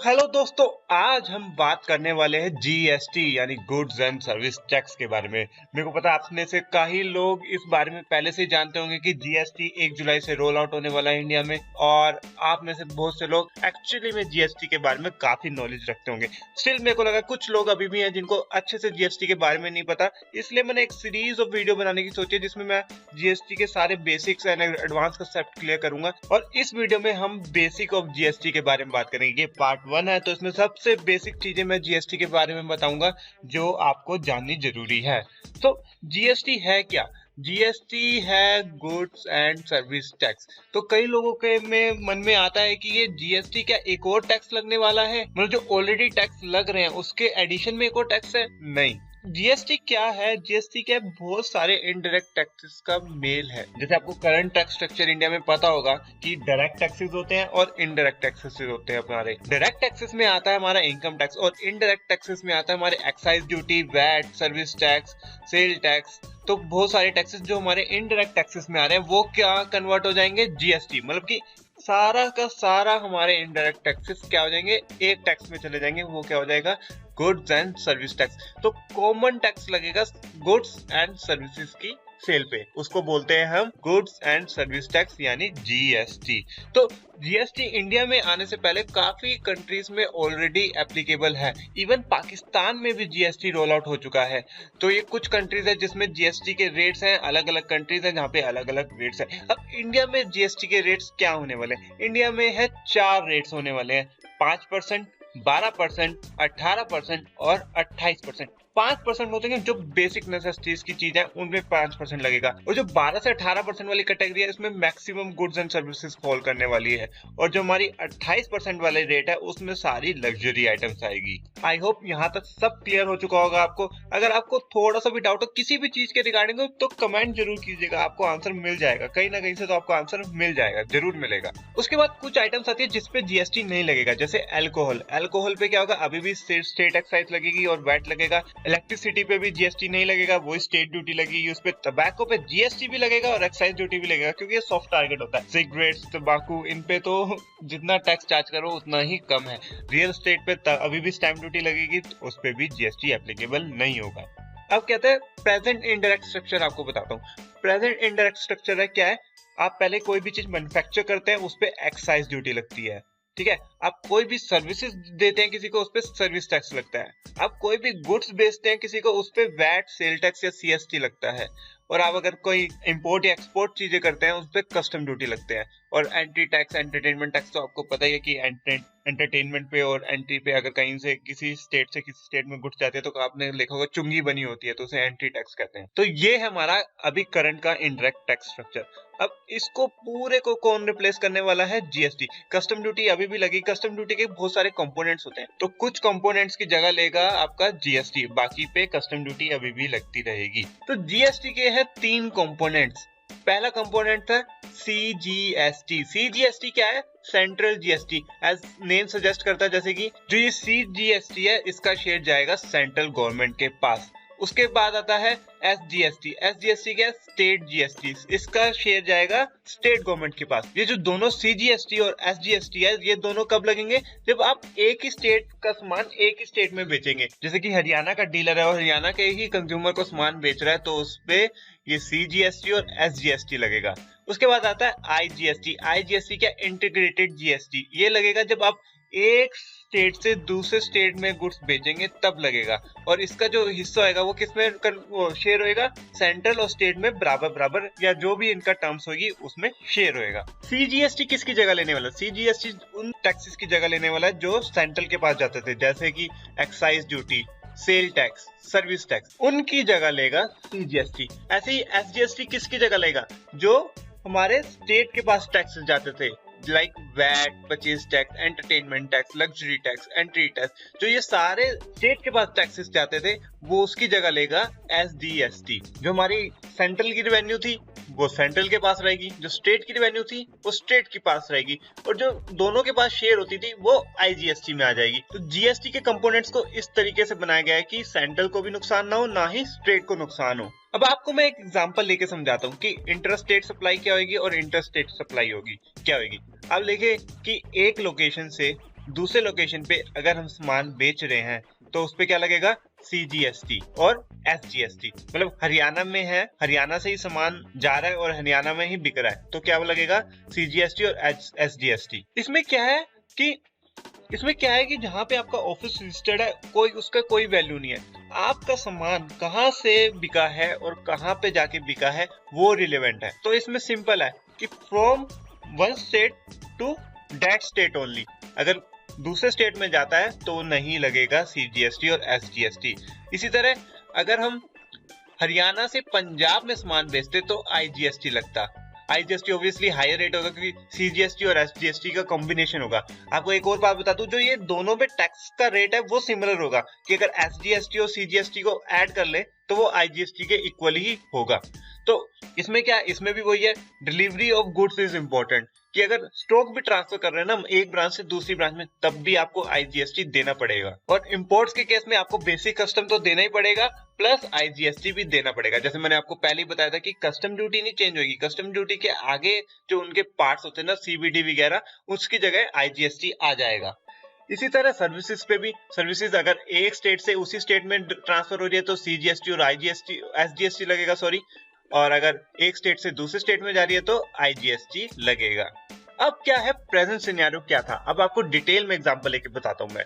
Hello दोस्तों, आज हम बात करने वाले हैं जीएसटी यानी गुड्स एंड सर्विस टैक्स के बारे में। मेरे को पता है आप में से कई लोग इस बारे में पहले से ही जानते होंगे कि जीएसटी 1 जुलाई से रोल आउट होने वाला है इंडिया में, और आप में से बहुत से लोग एक्चुअली में जीएसटी के बारे में काफी नॉलेज रखते होंगे। स्टिल मेरे को लगा कुछ लोग अभी भी हैं जिनको अच्छे से जीएसटी के बारे में नहीं पता, इसलिए मैंने एक सीरीज ऑफ वीडियो बनाने की सोची जिसमें मैं जीएसटी के सारे basics and advance concept clear करूंगा। और इस वीडियो में हम बेसिक ऑफ जीएसटी के बारे में बात करेंगे। पार्ट 1 है, तो इसमें सबसे बेसिक चीजें मैं जीएसटी के बारे में बताऊंगा जो आपको जाननी जरूरी है। तो जीएसटी है क्या? जीएसटी है गुड्स एंड सर्विस टैक्स। तो कई लोगों के मन में आता है कि ये जीएसटी क्या एक और टैक्स लगने वाला है, मतलब जो ऑलरेडी टैक्स लग रहे हैं उसके एडिशन में एक और टैक्स है? नहीं। जीएसटी क्या है? जीएसटी क्या है? बहुत सारे इनडायरेक्ट टैक्सेस का मेल है। जैसे आपको करंट टैक्स स्ट्रक्चर इंडिया में पता होगा कि डायरेक्ट टैक्सेस होते हैं और इनडायरेक्ट टैक्सेस होते हैं। हमारे डायरेक्ट टैक्सेस में आता है हमारा इनकम टैक्स, और इनडायरेक्ट टैक्सेस में आता है हमारे excise duty, VAT, service tax, sale tax. तो बहुत सारे टैक्सेस जो हमारे इनडायरेक्ट टैक्सेस में आ रहे हैं वो क्या कन्वर्ट हो जाएंगे जीएसटी, मतलब कि सारा का सारा हमारे इनडायरेक्ट टैक्सेस क्या हो जाएंगे, एक टैक्स में चले जाएंगे। वो क्या हो जाएगा? Goods and service tax. तो कॉमन टैक्स लगेगा गुड्स एंड सर्विसेज की सेल पे, उसको बोलते हैं हम गुड्स एंड सर्विस टैक्स यानी जीएसटी। तो जीएसटी इंडिया में आने से पहले काफी कंट्रीज में ऑलरेडी एप्लीकेबल है। इवन पाकिस्तान में भी जीएसटी रोल आउट हो चुका है। तो ये कुछ कंट्रीज है जिसमें जीएसटी के रेट्स हैं, अलग अलग कंट्रीज हैं जहाँ पे अलग अलग रेट्स है। अब इंडिया में जीएसटी के रेट्स क्या होने वाले हैं? इंडिया में है 4 रेट्स होने वाले हैं, 5%, 12%, 18% और 28%। 5% होते हैं जो बेसिक नेसेसिटीज की चीज है, उनमें 5% लगेगा। और जो 12 से 18% वाली कैटेगरी है इसमें maximum goods and services fall करने वाली है। और जो हमारी 28% वाली रेट है उसमें सारी लग्जरी आइटम्स आएगी। आई होप यहाँ तक सब क्लियर हो चुका होगा आपको। अगर आपको थोड़ा सा भी डाउट हो किसी भी चीज के रिगार्डिंग तो कमेंट जरूर कीजिएगा, आपको आंसर मिल जाएगा। कहीं ना कहीं से तो आपको आंसर मिल जाएगा, जरूर मिलेगा। उसके बाद कुछ आइटम्स आती है जिसपे जीएसटी नहीं लगेगा, जैसे अल्कोहल। अल्कोहल पे क्या होगा? अभी भी स्टेट एक्साइज लगेगी और वैट लगेगा। इलेक्ट्रिसिटी पे भी जीएसटी नहीं लगेगा, वो स्टेट ड्यूटी लगेगी। उस पे टबैको पे जीएसटी भी लगेगा और एक्साइज ड्यूटी भी लगेगा, क्योंकि ये सॉफ्ट टारगेट होता है। सिगरेट्स, तंबाकू, इन पे तो जितना टैक्स चार्ज करो उतना ही कम है। रियल एस्टेट पे अभी भी स्टैंप ड्यूटी लगेगी, उस पे भी जीएसटी एप्लीकेबल नहीं होगा। अब कहते हैं प्रेजेंट इनडायरेक्ट स्ट्रक्चर। आपको बताता हूँ प्रेजेंट इनडायरेक्ट स्ट्रक्चर है क्या है। आप पहले कोई भी चीज मैन्युफैक्चर करते हैं उस पे एक्साइज ड्यूटी लगती है, ठीक है। आप कोई भी सर्विसेज देते हैं किसी को, उस पे सर्विस टैक्स लगता है। आप कोई भी गुड्स बेचते हैं किसी को, उस पे वैट, सेल टैक्स या सीएसटी लगता है। और आप अगर कोई इंपोर्ट या एक्सपोर्ट चीजें करते हैं उस पे कस्टम ड्यूटी लगते हैं। और एंट्री टैक्स, एंटरटेनमेंट टैक्स तो आपको पता ही है कि एंटरटेनमेंट पे और एंट्री पे अगर कहीं से किसी स्टेट से किसी स्टेट में गुड्स जाते हैं तो आपने लिखा होगा चुंगी बनी होती है, तो उसे एंट्री टैक्स कहते हैं। तो ये है हमारा अभी करंट का इनडायरेक्ट टैक्स स्ट्रक्चर। अब इसको पूरे को कौन रिप्लेस करने वाला है? जीएसटी। कस्टम ड्यूटी अभी भी लगी। कस्टम ड्यूटी के बहुत सारे कंपोनेंट्स होते हैं, तो कुछ कंपोनेंट्स की जगह लेगा आपका जीएसटी, बाकी पे कस्टम ड्यूटी अभी भी लगती रहेगी। तो जीएसटी के हैं 3 कंपोनेंट्स। पहला कंपोनेंट था सीजीएसटी। सीजीएसटी क्या है? Central GST. As name suggest करता है, जैसे कि जो ये सीजीएसटी है इसका शेयर जाएगा सेंट्रल गवर्नमेंट के पास। उसके बाद आता है एसजीएसटी। एसजीएसटी क्या है? State GST. इसका शेयर जाएगा स्टेट गवर्नमेंट के पास। ये जो दोनों सीजीएसटी और एसजीएसटी है ये दोनों कब लगेंगे? जब आप एक ही स्टेट का सामान एक ही स्टेट में बेचेंगे। जैसे कि हरियाणा का डीलर है और हरियाणा के ही कंज्यूमर को सामान बेच रहा है, तो उस पे ये सीजीएसटी और एसजीएसटी लगेगा। उसके बाद आता है आईजीएसटी। आईजीएसटी क्या? Integrated GST. ये लगेगा जब आप एक स्टेट से दूसरे स्टेट में गुड्स बेचेंगे तब लगेगा। और इसका जो हिस्सा होगा वो किसमें शेयर होएगा? सेंट्रल और स्टेट में बराबर बराबर, या जो भी इनका टर्म्स होगी उसमें शेयर होएगा। सीजीएसटी किसकी जगह लेने वाला? सीजीएसटी उन टैक्सेस की जगह लेने वाला है जो सेंट्रल के पास जाते थे, जैसे कि excise duty, sale tax, service tax, उनकी जगह लेगा सीजीएसटी। ऐसे ही एसजीएसटी किसकी जगह लेगा? जो हमारे स्टेट के पास टैक्सेस जाते थे, like VAT, purchase tax, entertainment tax, luxury tax, entry tax, जो ये सारे स्टेट के पास टैक्सेस जाते थे वो उसकी जगह लेगा एसडीएसटी। जो हमारी सेंट्रल की रेवेन्यू थी वो सेंट्रल के पास रहेगी, जो स्टेट की रेवेन्यू थी वो स्टेट के पास रहेगी, और जो दोनों के पास शेयर होती थी वो आईजीएसटी में आ जाएगी। तो जीएसटी के कंपोनेंट्स को इस तरीके से बनाया गया है कि सेंट्रल को भी नुकसान ना हो, ना ही स्टेट को नुकसान हो। अब आपको मैं एक एग्जांपल लेके समझाता हूँ कि इंटरस्टेट सप्लाई क्या होगी और इंटरस्टेट सप्लाई होगी क्या होगी। अब देखिए कि एक लोकेशन से दूसरे लोकेशन पे अगर हम सामान बेच रहे हैं तो उस पे क्या लगेगा, CGST और SGST। मतलब हरियाणा में है, हरियाणा से ही सामान जा रहा है और हरियाणा में ही बिक रहा है, तो क्या लगेगा, CGST और SGST। इसमें क्या है कि जहाँ पे आपका ऑफिस रजिस्टर्ड है, उसका कोई वैल्यू नहीं है। आपका सामान कहाँ से बिका है और कहाँ पे जाके बिका है वो रिलेवेंट है। तो इसमें सिंपल है कि from one state to that state only. अगर दूसरे स्टेट में जाता है तो नहीं लगेगा CGST और SGST। इसी तरह अगर हम हरियाणा से पंजाब में सामान बेचते तो IGST लगता। IGST ऑब्वियसली हायर रेट होगा क्योंकि CGST और SGST का कॉम्बिनेशन होगा। आपको एक और बात बता दूं, जो ये दोनों पे टैक्स का रेट है वो सिमिलर होगा कि अगर SGST और CGST को ऐड कर ले तो वो IGST के इक्वल ही होगा। तो इसमें क्या, इसमें भी वही है, delivery of goods is important, कि अगर स्टॉक भी ट्रांसफर कर रहे हैं ना एक ब्रांच से दूसरी ब्रांच में, तब भी आपको IGST देना पड़ेगा। और इंपोर्ट्स के केस में आपको बेसिक कस्टम तो देना ही पड़ेगा, प्लस IGST भी देना पड़ेगा। जैसे मैंने आपको पहले ही बताया था कि कस्टम ड्यूटी नहीं चेंज होगी, कस्टम ड्यूटी के आगे जो उनके पार्ट्स होते हैं ना, CVD वगैरह, उसकी जगह IGST आ जाएगा। इसी तरह सर्विसेज पे भी, सर्विसेज अगर एक स्टेट से उसी स्टेट में ट्रांसफर हो रही है तो CGST और SGST लगेगा, सॉरी। और अगर एक स्टेट से दूसरे स्टेट में जा रही है तो IGST लगेगा। अब क्या है, प्रेजेंट सिनेरियो क्या था, अब आपको डिटेल में एग्जांपल लेके बताता हूं मैं।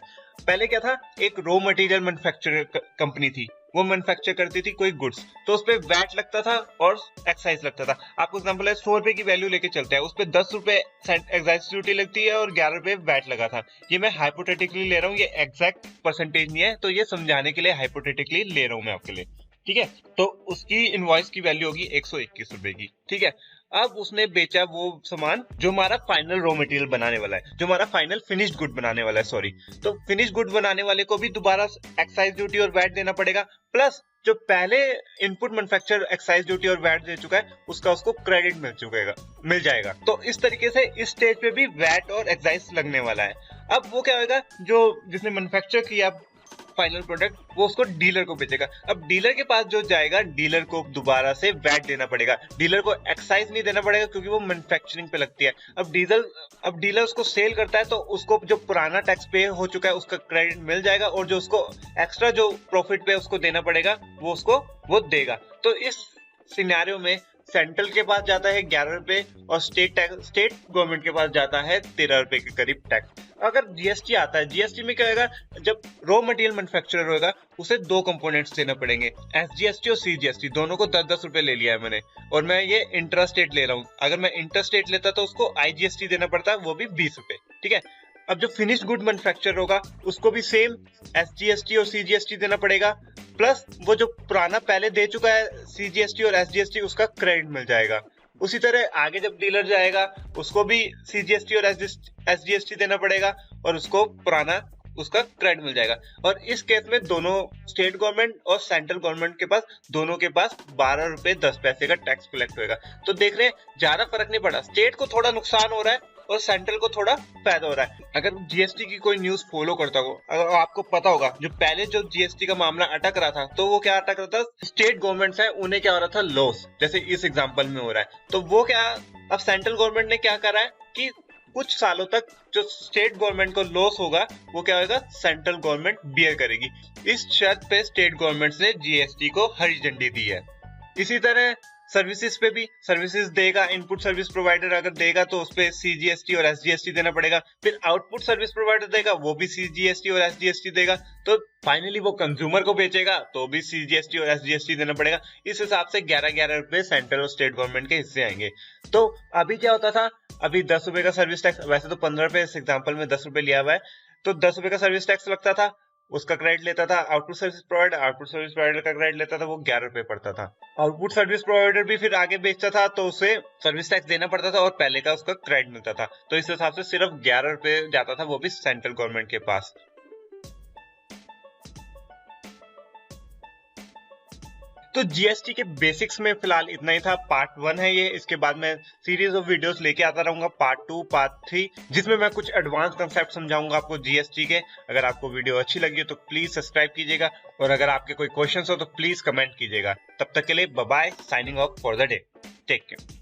पहले क्या था, एक रॉ मटेरियल मैन्युफैक्चरर कंपनी थी, वो मैन्युफैक्चर करती थी कोई गुड्स, तो उस पे वैट लगता था और एक्साइज लगता था। आपको एग्जांपल है, 100 रुपए की वैल्यू लेके चलते हैं, उस पे 10 रुपए एक्साइज ड्यूटी लगती है और 11 रुपए वैट लगा था। ये मैं हाइपोथेटिकली ले रहा हूँ, ये एग्जैक्ट परसेंटेज नहीं है, तो ये समझाने के लिए हाइपोथेटिकली ले रहा हूँ मैं आपके लिए, ठीक है। तो उसकी इनवॉइस की वैल्यू होगी 121 रुपए की, ठीक है। अब उसने बेचा वो सामान जो हमारा फाइनल रॉ मटेरियल बनाने वाला है, जो हमारा फाइनल फिनिश्ड गुड बनाने वाला है, सॉरी। तो फिनिश्ड गुड बनाने वाले को भी दोबारा एक्साइज ड्यूटी और वैट देना पड़ेगा, प्लस जो पहले इनपुट मैन्युफैक्चरर एक्साइज ड्यूटी और वैट दे चुका है उसका उसको क्रेडिट मिल जाएगा। तो इस तरीके से इस स्टेज पे भी वैट और एक्साइज लगने वाला है। अब वो क्या होगा, जो जिसने मैन्युफैक्चर किया फाइनल प्रोडक्ट, वो उसको डीलर को बेचेगा। अब डीलर के पास जो जाएगा, डीलर को दोबारा से वैट देना पड़ेगा, डीलर को एक्साइज नहीं देना पड़ेगा क्योंकि वो मैन्युफैक्चरिंग पे लगती है। अब डीलर उसको सेल करता है तो उसको जो पुराना टैक्स पे हो चुका है उसका क्रेडिट मिल जाएगा, और जो उसको एक्स्ट्रा जो प्रॉफिट पे उसको देना पड़ेगा वो उसको वो देगा। तो इस सिनेरियो में सेंट्रल के पास जाता है 11 रुपए और स्टेट गवर्नमेंट के पास जाता है 13 रुपए के करीब टैक्स। अगर GST आता है, GST में क्या होगा, जब रॉ मटेरियल मैन्युफैक्चरर होगा उसे दो कंपोनेंट्स देना पड़ेंगे, SGST और CGST, दोनों को 10-10 रुपए ले लिया है मैंने, और मैं ये इंट्रा स्टेट ले रहा हूँ। अगर मैं इंटर स्टेट लेता तो उसको IGST देना पड़ता, वो भी 20 रुपए, ठीक है। अब जो फिनिश्ड गुड मैन्युफैक्चरर होगा उसको भी सेम SGST और CGST देना पड़ेगा, प्लस वो जो पुराना पहले दे चुका है CGST और SGST उसका क्रेडिट मिल जाएगा। उसी तरह आगे जब डीलर जाएगा उसको भी CGST और SGST देना पड़ेगा और उसको पुराना उसका क्रेडिट मिल जाएगा। और इस केस में दोनों स्टेट गवर्नमेंट और सेंट्रल गवर्नमेंट के पास, दोनों के पास 12 रुपए 10 पैसे का टैक्स कलेक्ट होगा। तो देख रहे हैं, ज्यादा फर्क नहीं पड़ा, स्टेट को थोड़ा नुकसान हो रहा है और सेंट्रल को थोड़ा फायदा हो रहा है। अगर GST की कोई न्यूज फॉलो करता हो, अगर आपको पता होगा जो पहले जो GST का मामला अटक रहा था, तो वो क्या अटक रहा था, स्टेट गवर्नमेंट्स है उन्हें क्या हो रहा था, लॉस, जैसे इस एग्जांपल में हो रहा है। तो वो क्या, अब सेंट्रल गवर्नमेंट ने क्या करा है कि कुछ सालों तक जो स्टेट गवर्नमेंट को लॉस होगा वो क्या होगा, सेंट्रल गवर्नमेंट बियर करेगी। इस शर्त पे स्टेट गवर्नमेंट्स ने GST को हरी झंडी दी है। इसी तरह सर्विसेज पे भी, सर्विसेज देगा, इनपुट सर्विस प्रोवाइडर अगर देगा तो उस पे CGST और SGST देना पड़ेगा, फिर आउटपुट सर्विस प्रोवाइडर देगा वो भी CGST और SGST देगा, तो फाइनली वो कंज्यूमर को बेचेगा तो भी CGST और SGST देना पड़ेगा। इस हिसाब से 11-11 रुपए सेंट्रल और स्टेट गवर्नमेंट के हिस्से आएंगे। तो अभी क्या होता था, अभी 10 रुपए का सर्विस टैक्स, वैसे तो 15 रुपए, इस एग्जाम्पल में 10 रुपए लिया हुआ है, तो 10 रुपए का सर्विस टैक्स लगता था, उसका क्रेडिट लेता था आउटपुट सर्विस प्रोवाइडर का क्रेडिट लेता था, वो 11 रुपए पड़ता था। आउटपुट सर्विस प्रोवाइडर भी फिर आगे बेचता था तो उसे सर्विस टैक्स देना पड़ता था और पहले का उसका क्रेडिट मिलता था। तो इस हिसाब से सिर्फ 11 रुपए जाता था, वो भी सेंट्रल गवर्नमेंट के पास। तो GST के बेसिक्स में फिलहाल इतना ही था, पार्ट 1 है ये। इसके बाद मैं सीरीज ऑफ वीडियोस लेके आता रहूंगा, पार्ट 2, पार्ट 3, जिसमें मैं कुछ एडवांस कंसेप्ट समझाऊंगा आपको GST के। अगर आपको वीडियो अच्छी लगी तो प्लीज सब्सक्राइब कीजिएगा, और अगर आपके कोई क्वेश्चंस हो तो प्लीज कमेंट कीजिएगा। तब तक के लिए bye bye, signing off for the day, take care.